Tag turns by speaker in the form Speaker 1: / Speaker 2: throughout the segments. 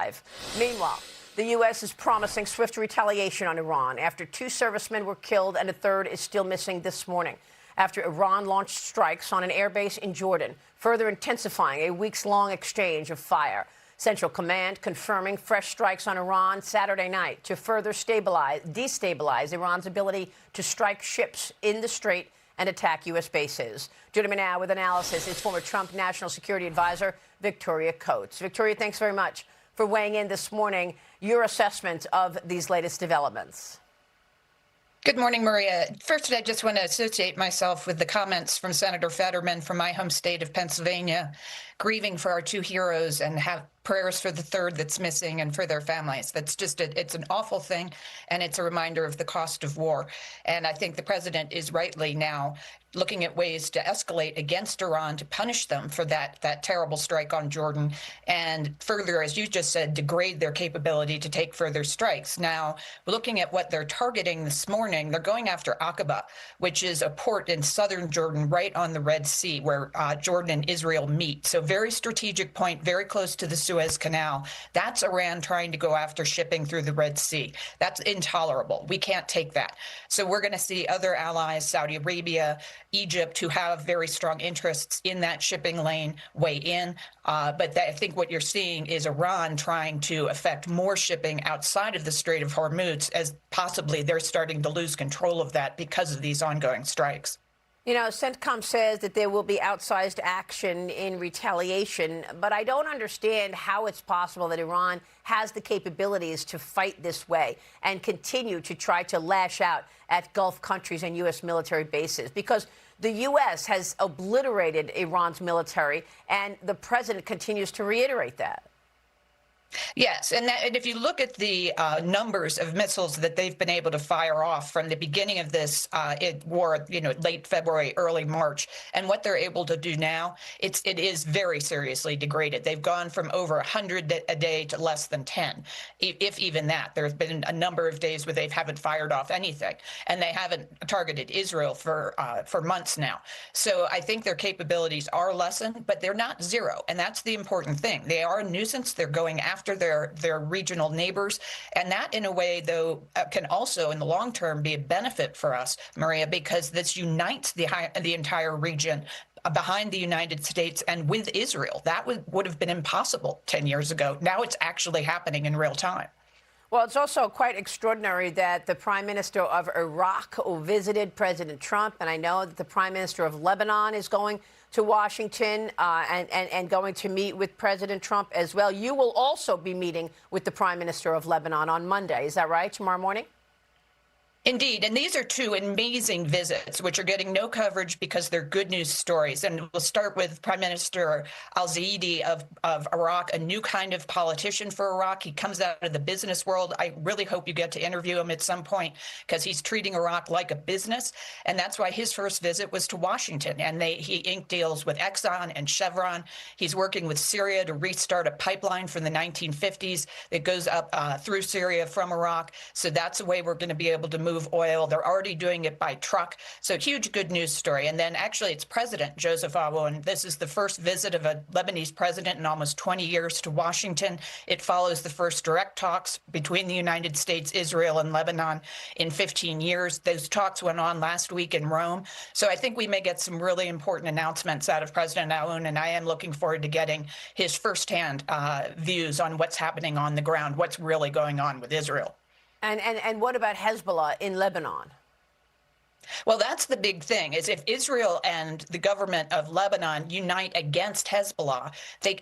Speaker 1: alive. Meanwhile, the U.S. is promising swift retaliation on Iran after 2 servicemen were killed and a third is still missing this morning after Iran launched strikes on an airbase in Jordan, further intensifying a weeks-long exchange of fire. Central Command confirming fresh strikes on Iran Saturday night to further destabilize Iran's ability to strike ships in the Strait and attack U.S. bases. Joining me now with analysis is former Trump National Security Advisor Victoria Coates. Victoria, thanks very much for weighing in this morning. Your assessment of these latest developments.
Speaker 2: Good morning, Maria. First, I just want to associate myself with the comments from Senator Fetterman from my home state of Pennsylvania, grieving for our 2 heroes and have prayers for the third that's missing and for their families. That's just, it's an awful thing, and it's a reminder of the cost of war. And I think the president is rightly now looking at ways to escalate against Iran to punish them for that terrible strike on Jordan, and further, as you just said, degrade their capability to take further strikes. Now, looking at what they're targeting this morning, they're going after Aqaba, which is a port in southern Jordan, right on the Red Sea, where Jordan and Israel meet. So very strategic point, very close to the Suez Canal. That's Iran trying to go after shipping through the Red Sea. That's intolerable. We can't take that. So we're going to see other allies, Saudi Arabia, Egypt, who have very strong interests in that shipping lane, weigh in. But I think what you're seeing is Iran trying to affect more shipping outside of the Strait of Hormuz, as possibly they're starting to lose control of that because of these ongoing strikes.
Speaker 1: You know, CENTCOM says that there will be outsized action in retaliation, but I don't understand how it's possible that Iran has the capabilities to fight this way and continue to try to lash out at Gulf countries and U.S. military bases, because the U.S. has obliterated Iran's military, and the president continues to reiterate that.
Speaker 2: Yes, and if you look at the numbers of missiles that they've been able to fire off from the beginning of this war, late February, early March, and what they're able to do now, it is very seriously degraded. They've gone from over 100 a day to less than 10, if even that. There's been a number of days where they haven't fired off anything, and they haven't targeted Israel for months now. So I think their capabilities are lessened, but they're not zero, and that's the important thing. They are a nuisance. They're going after their regional neighbors. And that, in a way, though, can also, in the long term, be a benefit for us, Maria, because this unites the entire region behind the United States and with Israel. That would have been impossible 10 years ago. Now it's actually happening in real time.
Speaker 1: Well, it's also quite extraordinary that the Prime Minister of Iraq visited President Trump, and I know that the Prime Minister of Lebanon is going to Washington and going to meet with President Trump as well. You will also be meeting with the Prime Minister of Lebanon on Monday. Is that right, tomorrow morning?
Speaker 2: Indeed, and these are 2 amazing visits, which are getting no coverage because they're good news stories. And we'll start with Prime Minister al-Zaidi of Iraq, a new kind of politician for Iraq. He comes out of the business world. I really hope you get to interview him at some point, because he's treating Iraq like a business. And that's why his first visit was to Washington. And he inked deals with Exxon and Chevron. He's working with Syria to restart a pipeline from the 1950s that goes up through Syria from Iraq. So that's the way we're going to be able to move oil. They're already doing it by truck. So huge good news story. And then actually it's President Joseph Aoun. This is the first visit of a Lebanese president in almost 20 years to Washington. It follows the first direct talks between the United States, Israel, and Lebanon in 15 years. Those talks went on last week in Rome. So I think we may get some really important announcements out of President Aoun, and I am looking forward to getting his firsthand views on what's happening on the ground, what's really going on with Israel.
Speaker 1: And what about Hezbollah in Lebanon?
Speaker 2: Well, that's the big thing, is if Israel and the government of Lebanon unite against Hezbollah,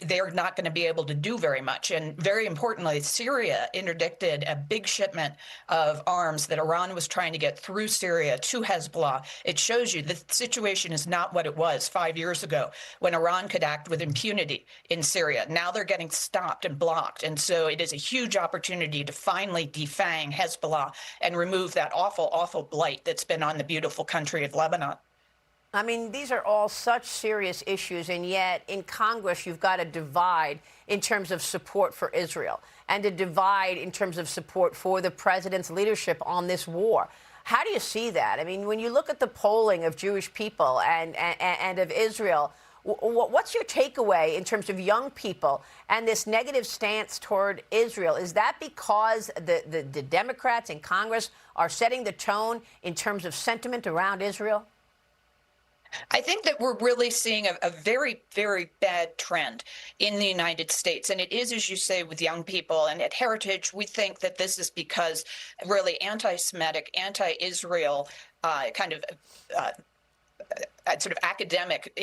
Speaker 2: they're not going to be able to do very much. And very importantly, Syria interdicted a big shipment of arms that Iran was trying to get through Syria to Hezbollah. It shows you the situation is not what it was 5 years ago when Iran could act with impunity in Syria. Now they're getting stopped and blocked. And so it is a huge opportunity to finally defang Hezbollah and remove that awful, awful blight that's been on the beautiful country of Lebanon.
Speaker 1: I mean, these are all such serious issues, and yet in Congress you've got a divide in terms of support for Israel and a divide in terms of support for the president's leadership on this war. How do you see that? I mean, when you look at the polling of Jewish people and of Israel, What's your takeaway in terms of young people and this negative stance toward Israel? Is that because the Democrats in Congress are setting the tone in terms of sentiment around Israel?
Speaker 2: I think that we're really seeing a very, very bad trend in the United States. And it is, as you say, with young people. And at Heritage, we think that this is because really anti-Semitic, anti-Israel kind of sort of academic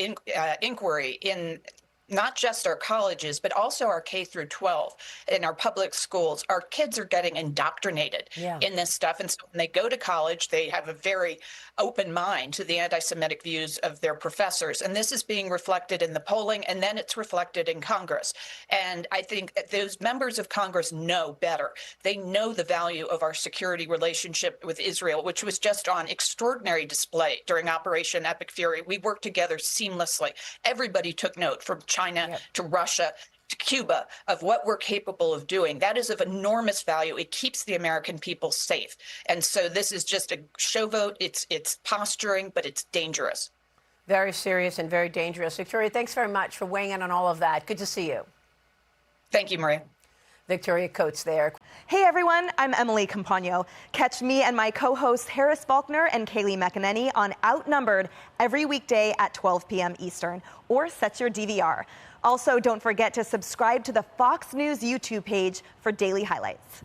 Speaker 2: inquiry in not just our colleges, but also our K through 12 in our public schools. Our kids are getting indoctrinated in this stuff. And so when they go to college, they have a very open mind to the anti-Semitic views of their professors. And this is being reflected in the polling, and then it's reflected in Congress. And I think those members of Congress know better. They know the value of our security relationship with Israel, which was just on extraordinary display during Operation Epic Fury. We worked together seamlessly. Everybody took note, from China to Russia to Cuba, of what we're capable of doing. That is of enormous value. It keeps the American people safe. And so this is just a showboat. It's posturing, but it's dangerous.
Speaker 1: Very serious and very dangerous. Victoria, thanks very much for weighing in on all of that. Good to see you.
Speaker 2: Thank you, Maria.
Speaker 1: Victoria Coates there.
Speaker 3: Hey everyone, I'm Emily Campagno. Catch me and my co-hosts Harris Faulkner and Kaylee McEnany on Outnumbered every weekday at 12 p.m. Eastern, or set your DVR. Also, don't forget to subscribe to the Fox News YouTube page for daily highlights.